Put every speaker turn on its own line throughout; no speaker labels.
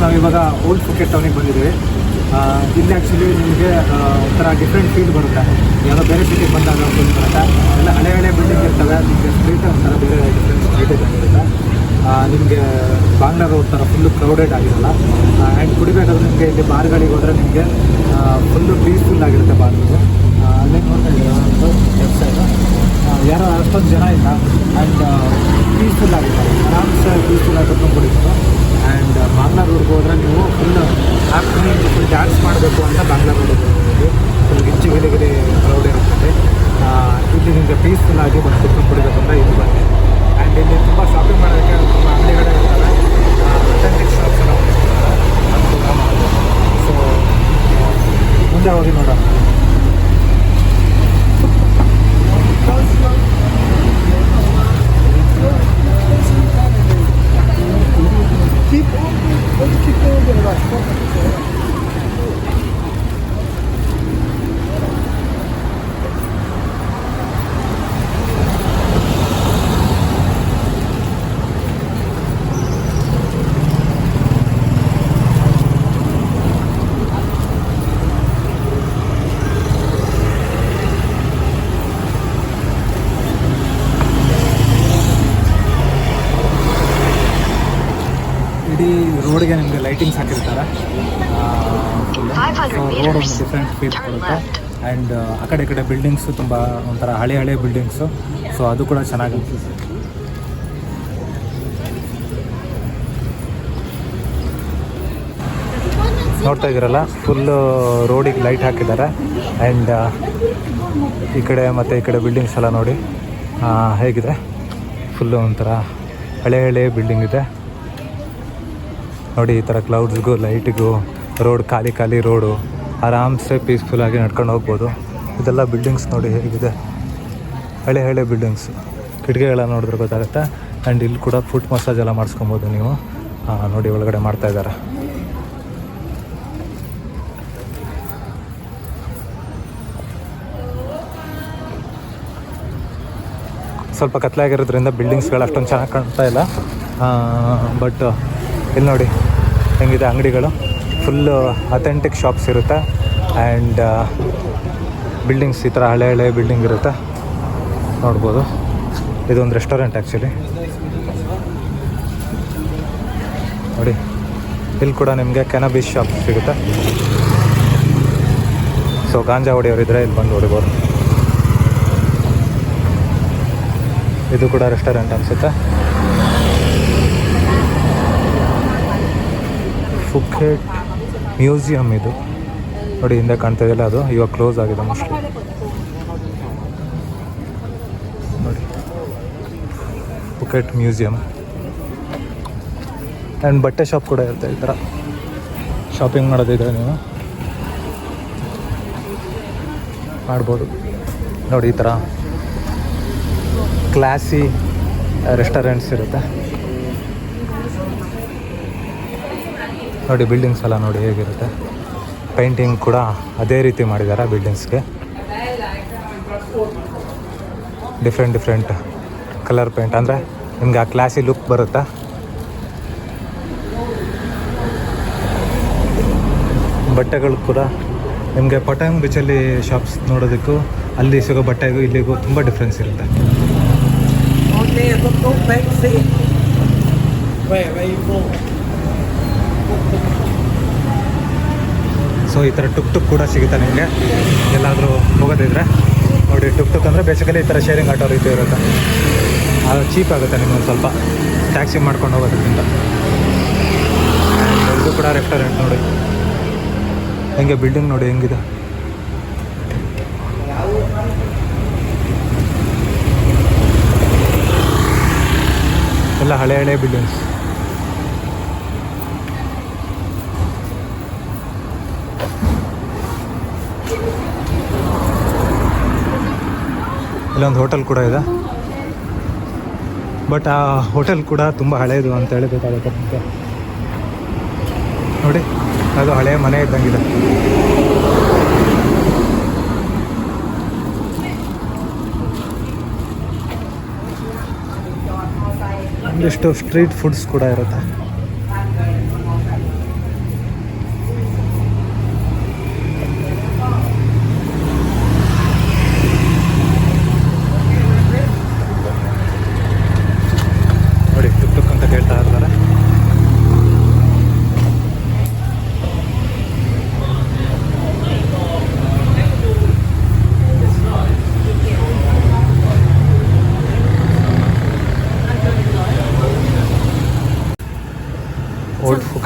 ನಾವಿವಾಗ ಓಲ್ಡ್ ಫುಕೆಟ್ ಟೌನಿಗೆ ಬಂದಿದ್ದೀವಿ. ಇಲ್ಲಿ ಆ್ಯಕ್ಚುಲಿ ನಿಮಗೆ ಒಂಥರ ಡಿಫ್ರೆಂಟ್ ಫೀಲ್ ಬರುತ್ತೆ. ಯಾವುದೋ ಬೇರೆ ಸಿಟಿಗೆ ಬಂದಾಗ ಫೀಲ್ ಬರುತ್ತೆ. ಎಲ್ಲ ಹಳೆ ಬಿಲ್ಡಿಂಗ್ ಇರ್ತವೆ. ನಿಮಗೆ ಸ್ಟ್ರೀಟ್ ಒಂಥರ ಬೇರೆ ಡಿಫ್ರೆಂಟ್ ಸ್ಟ್ರೀಟ್ ಇರುತ್ತೆ. ನಿಮಗೆ ಬಾಂಗ್ಲಾ ರೋಡ್ ಥರ ಫುಲ್ಲು ಕ್ರೌಡೆಡ್ ಆಗಿರಲ್ಲ. ಆ್ಯಂಡ್ ಕುಡಿಬೇಕಾದ್ರೆ ನಿಮಗೆ ಇಲ್ಲಿ ಬಾರ್ಗಳಿಗೆ ಹೋದರೆ ನಿಮಗೆ ಫುಲ್ಲು ಪೀಸ್ಫುಲ್ ಆಗಿರುತ್ತೆ ಬಾರ್ಗಳು. ಅಲ್ಲೇ ನೋಡ್ತಾ ಇದ್ದೀರಾ ಒಂದು ಲೆಫ್ಟ್ ಸೈಡು ಯಾರೋ ಅಷ್ಟೊಂದು ಜನ ಇಲ್ಲ. ಆ್ಯಂಡ್ ಪೀಸ್ಫುಲ್ ಆಗಿರ್ತಾರೆ, ಆರಾಮ್ಸೆ ಪೀಸ್ಫುಲ್ ಆಗಿರ್ಕೊಂಡು ಕುಡಿಬೋದು. ಆ್ಯಂಡ್ ಬಾಂಗ್ಲಾ ರೋಡ್ಗೆ ಹೋದರೆ ನೀವು ಫುಲ್ ಆಫ್ಟರ್ನೂನ್ ಫುಲ್ ಡ್ಯಾನ್ಸ್ ಮಾಡಬೇಕು ಅಂತ ಬಾಂಗ್ಲಾ ರೋಡಿಗೆ ಹೋಗ್ತೀವಿ. ಫುಲ್ ಗಿಚ್ಚಿ ಗಿಲಿಗಿರಿ ಕ್ರೌಡ್ ಇರುತ್ತೆ. ಇಲ್ಲಿ ನಿಮಗೆ ಪೀಸ್ಫುಲ್ ಆಗಿ ಬಂದು ಕುತ್ಕೊಂಡು ಕುಡಿಬೇಕು ಅಂತ ಇಲ್ಲಿ ಬನ್ನಿ. ಆ್ಯಂಡ್ ಇಲ್ಲಿ ತುಂಬ ಶಾಪಿಂಗ್ ಮಾಡೋದಕ್ಕೆ ತುಂಬ ಅಂಗಡಿಗಳೇ ಇರ್ತವೆ. ಅಥೆಂಟಿಕ್ ಶಾಪ್ಸ್ ಎಲ್ಲ ಸೊ ಮುಂದೆ ಹೋಗಿ ನೋಡೋಣ. ಇಡೀ ರೋಡ್ಗೆ ನಿಮಗೆ ಲೈಟಿಂಗ್ಸ್ ಹಾಕಿರ್ತಾರೆ. ರೋಡ್ ಒಂದು ಡಿಫ್ರೆಂಟ್ ಫೀಲ್ ಕೊಡುತ್ತೆ. ಆ್ಯಂಡ್ ಆ ಕಡೆ ಬಿಲ್ಡಿಂಗ್ಸು ತುಂಬ ಒಂಥರ ಹಳೆ ಬಿಲ್ಡಿಂಗ್ಸು. ಸೊ ಅದು ಕೂಡ ಚೆನ್ನಾಗಿ ಅನಿಸುತ್ತೆ. ನೋಡ್ತಾ ಇದ್ದೀರಲ್ಲ, ಫುಲ್ಲು ರೋಡಿಗೆ ಲೈಟ್ ಹಾಕಿದ್ದಾರೆ. ಆ್ಯಂಡ್ ಈ ಕಡೆ ಬಿಲ್ಡಿಂಗ್ಸ್ ಎಲ್ಲ ನೋಡಿ ಹೇಗಿದೆ. ಫುಲ್ಲು ಒಂಥರ ಹಳೆ ಬಿಲ್ಡಿಂಗ್ ಇದೆ ನೋಡಿ. ಈ ಥರ ಕ್ಲೌಡ್ಸ್ಗೂ ಲೈಟಿಗೂ ರೋಡ್ ಖಾಲಿ ರೋಡು, ಆರಾಮ್ಸೆ ಪೀಸ್ಫುಲ್ಲಾಗಿ ನಡ್ಕೊಂಡು ಹೋಗ್ಬೋದು. ಇದೆಲ್ಲ ಬಿಲ್ಡಿಂಗ್ಸ್ ನೋಡಿ ಹೇಗಿದೆ, ಹಳೆ ಬಿಲ್ಡಿಂಗ್ಸ್. ಕಿಟಕಿಗೆಲ್ಲ ನೋಡಿದ್ರೆ ಗೊತ್ತಾಗುತ್ತೆ. ಆ್ಯಂಡ್ ಇಲ್ಲಿ ಕೂಡ ಫುಟ್ ಮಸಾಜ್ ಎಲ್ಲ ಮಾಡಿಸ್ಕೊಬೋದು ನೀವು. ನೋಡಿ ಒಳಗಡೆ ಮಾಡ್ತಾಯಿದ್ದಾರೆ. ಸ್ವಲ್ಪ ಕತ್ಲಾಗಿರೋದ್ರಿಂದ ಬಿಲ್ಡಿಂಗ್ಸ್ಗಳು ಅಷ್ಟೊಂದು ಚೆನ್ನಾಗಿ ಕಾಣ್ತಾ ಇಲ್ಲ. ಬಟ್ ಇಲ್ಲಿ ನೋಡಿ ಹೆಂಗಿದೆ ಅಂಗಡಿಗಳು. ಫುಲ್ಲು ಅಥೆಂಟಿಕ್ ಶಾಪ್ಸ್ ಇರುತ್ತೆ. ಆ್ಯಂಡ್ ಬಿಲ್ಡಿಂಗ್ಸ್ ಈ ಥರ ಹಳೆ ಬಿಲ್ಡಿಂಗ್ ಇರುತ್ತೆ ನೋಡ್ಬೋದು. ಇದೊಂದು ರೆಸ್ಟೋರೆಂಟ್ ಆ್ಯಕ್ಚುಲಿ ನೋಡಿ. ಇಲ್ಲಿ ಕೂಡ ನಿಮಗೆ ಕ್ಯಾನಬಿಸ್ ಶಾಪ್ ಸಿಗುತ್ತೆ. ಸೊ ಗಾಂಜಾ ಹೊಡೆಯೋರಿದ್ರೆ ಇಲ್ಲಿ ಬಂದು ಹೊಡಿಬೋದು. ಇದು ಕೂಡ ರೆಸ್ಟೋರೆಂಟ್ ಅನಿಸುತ್ತೆ. ಫುಕೆಟ್ ಮ್ಯೂಸಿಯಂ ಇದು ನೋಡಿ, ಹಿಂದೆ ಕಾಣ್ತಾ ಇದೆಯಲ್ಲ, ಅದು ಇವಾಗ ಕ್ಲೋಸ್ ಆಗಿದೆ ಮೋಸ್ಟ್ಲಿ. ನೋಡಿ ಫುಕೆಟ್ ಮ್ಯೂಸಿಯಂ. ಆ್ಯಂಡ್ ಬಟ್ಟೆ ಶಾಪ್ ಕೂಡ ಇರುತ್ತೆ. ಈ ಥರ ಶಾಪಿಂಗ್ ಮಾಡೋದಿದ್ರೆ ನೀವು ಮಾಡ್ಬೋದು ನೋಡಿ. ಈ ಥರ ಕ್ಲಾಸಿ ರೆಸ್ಟೋರೆಂಟ್ಸ್ ಇರುತ್ತೆ ನೋಡಿ. ಬಿಲ್ಡಿಂಗ್ಸ್ ಎಲ್ಲ ನೋಡಿ ಹೇಗಿರುತ್ತೆ. ಪೇಂಟಿಂಗ್ ಕೂಡ ಅದೇ ರೀತಿ ಮಾಡಿದ್ದಾರೆ ಬಿಲ್ಡಿಂಗ್ಸ್ಗೆ. ಡಿಫ್ರೆಂಟ್ ಕಲರ್ ಪೇಂಟ್, ಅಂದರೆ ನಿಮ್ಗೆ ಆ ಕ್ಲಾಸಿ ಲುಕ್ ಬರುತ್ತೆ. ಬಟ್ಟೆಗಳು ಕೂಡ ನಿಮಗೆ ಪಟಾಂಗ್ ಬೀಚಲ್ಲಿ ಶಾಪ್ಸ್ ನೋಡೋದಕ್ಕೂ ಅಲ್ಲಿ ಸಿಗೋ ಬಟ್ಟೆಗೂ ಇಲ್ಲಿಗೂ ತುಂಬ ಡಿಫ್ರೆನ್ಸ್ ಇರುತ್ತೆ. ಸೊ ಈ ಥರ ಟುಕ್ ಕೂಡ ಸಿಗುತ್ತೆ ನಿಮಗೆ ಎಲ್ಲಾದರೂ ಹೋಗೋದಿದ್ರೆ ನೋಡಿ. ಟುಕ್ ಅಂದರೆ ಬೇಸಿಕಲಿ ಈ ಥರ ಶೇರಿಂಗ್ ಆಟೋ ರೀತಿ ಇರುತ್ತೆ. ಅದು ಚೀಪ್ ಆಗುತ್ತೆ ನಿಮಗೆ ಸ್ವಲ್ಪ ಟ್ಯಾಕ್ಸಿ ಮಾಡ್ಕೊಂಡು ಹೋಗೋದಕ್ಕಿಂತ. ಇದು ಕೂಡ ರೆಸ್ಟೋರೆಂಟ್ ನೋಡಿ ಹೆಂಗೆ, ಬಿಲ್ಡಿಂಗ್ ನೋಡಿ ಹೆಂಗಿದೆ. ಎಲ್ಲ ಹಳೆ ಬಿಲ್ಡಿಂಗ್ಸ್. ಇಲ್ಲೊಂದು ಹೋಟೆಲ್ ಕೂಡ ಇದೆ. ಬಟ್ ಆ ಹೋಟೆಲ್ ಕೂಡ ತುಂಬ ಹಳೆಯದು ಅಂತ ಹೇಳಬೇಕಾಗುತ್ತೆ ನಿಮಗೆ ನೋಡಿ. ಅದು ಹಳೆಯ ಮನೆ ಇದ್ದಂಗಿದೆ. ಒಂದಿಷ್ಟು ಸ್ಟ್ರೀಟ್ ಫುಡ್ಸ್ ಕೂಡ ಇರುತ್ತೆ.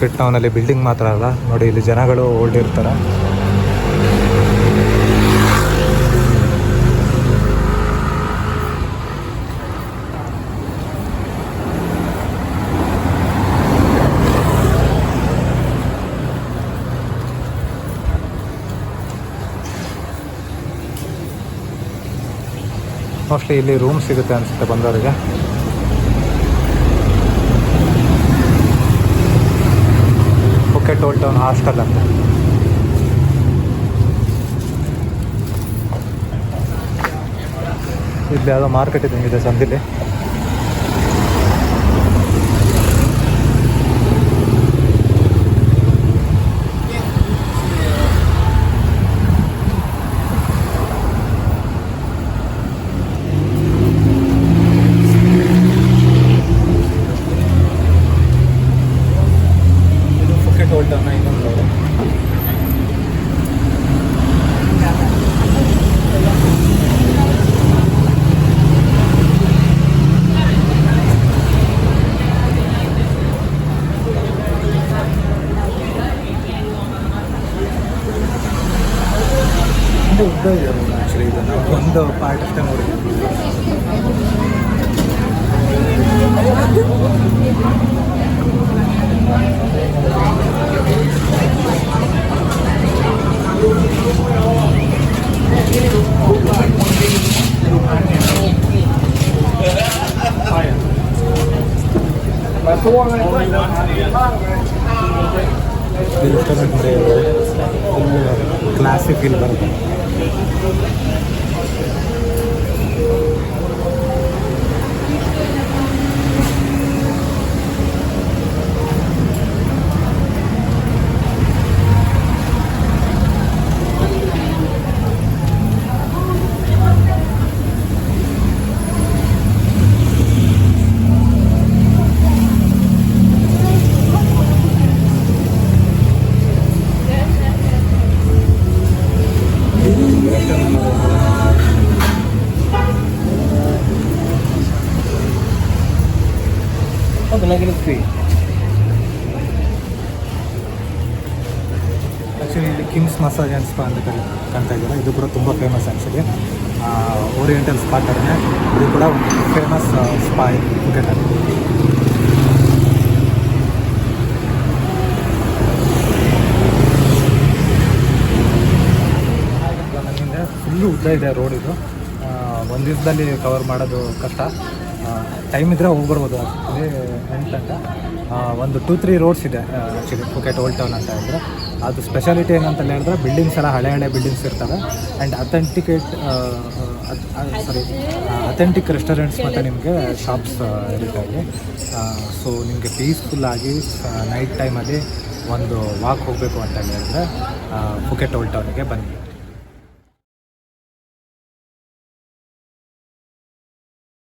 ಫುಕೆಟ್ ಟೌನಲ್ಲಿ ಬಿಲ್ಡಿಂಗ್ ಮಾತ್ರ ಅಲ್ಲ ನೋಡಿ, ಇಲ್ಲಿ ಜನಗಳು ಓಲ್ಡಿರ್ತಾರೆ. ಮೋಸ್ಟ್ಲಿ ಇಲ್ಲಿ ರೂಮ್ ಸಿಗುತ್ತೆ ಅನಿಸುತ್ತೆ ಬಂದವರಿಗೆ. ಫುಕೆಟ್ ಓಲ್ಡ್ ಟೌನ್ ಹಾಸ್ಟೆಲ್ ಅಂತ. ಇಲ್ಲಿ ಯಾವುದೋ ಮಾರ್ಕೆಟ್ ಇದ್ದಂಗಿದೆ ಸಂದಿಲಿ. ಉದ್ದ ಇದೆ ಆ್ಯಕ್ಚುಲಿ, ಇದು ನಾವು ಒಂದು ಪಾರ್ಟ್ ಅಷ್ಟೇ ನೋಡಿದ್ವಿ. ರೆಸ್ಟೋರೆಂಟ್ ಕ್ಲಾಸಿಕ್ ಇಲ್ಲಿ ಬರುತ್ತೆ. ಆ್ಯಕ್ಚುಲಿ ಇಲ್ಲಿ ಕಿಮ್ಸ್ ಮಸಾಜ್ ಆ್ಯಂಡ್ ಸ್ಪಾ ಅಂತ ಕಾಣ್ತಾ ಇದ್ದಾರೆ. ಇದು ಕೂಡ ತುಂಬ ಫೇಮಸ್ ಆ್ಯಕ್ಚುಲಿ. ಓರಿಯೆಂಟಲ್ ಸ್ಪಾ ಥರನೇ ಇದು ಕೂಡ ಒಂದು ಫೇಮಸ್ ಸ್ಪಾ ಇದೆ ಫುಕೆಟಲ್ಲಿ. ನಮ್ಮಿಂದ ಫುಲ್ಲು ಉದ್ದ ಇದೆ ರೋಡ್ ಇದು. ಒಂದು ದಿವಸದಲ್ಲಿ ಕವರ್ ಮಾಡೋದು ಕಷ್ಟ. ಟೈಮ್ ಇದ್ದರೆ ಹೋಗ್ಬರ್ಬೋದು. ಅದೇ ಎಂಟಂತ ಒಂದು 2-3 ರೋಡ್ಸ್ ಇದೆ ಆ್ಯಕ್ಚುಲಿ ಫುಕೆಟ್ ಓಲ್ಡ್ ಟೌನ್ ಅಂತ ಹೇಳಿದ್ರೆ. ಅದು ಸ್ಪೆಷಾಲಿಟಿ ಏನಂತ ಹೇಳಿದ್ರೆ ಬಿಲ್ಡಿಂಗ್ಸ್ ಎಲ್ಲ ಹಳೆ ಬಿಲ್ಡಿಂಗ್ಸ್ ಇರ್ತವೆ ಆ್ಯಂಡ್ ಅಥೆಂಟಿಕ್ ರೆಸ್ಟೋರೆಂಟ್ಸ್ ಮತ್ತು ನಿಮಗೆ ಶಾಪ್ಸ್ ಇರುತ್ತೆ ಅಲ್ಲಿ. ಸೊ ನಿಮಗೆ ಪೀಸ್ಫುಲ್ಲಾಗಿ ನೈಟ್ ಟೈಮಲ್ಲಿ ಒಂದು ವಾಕ್ ಹೋಗಬೇಕು ಅಂತ ಹೇಳಿದ್ರೆ ಫುಕೆಟ್ ಓಲ್ಡ್ ಟೌನಿಗೆ ಬನ್ನಿ.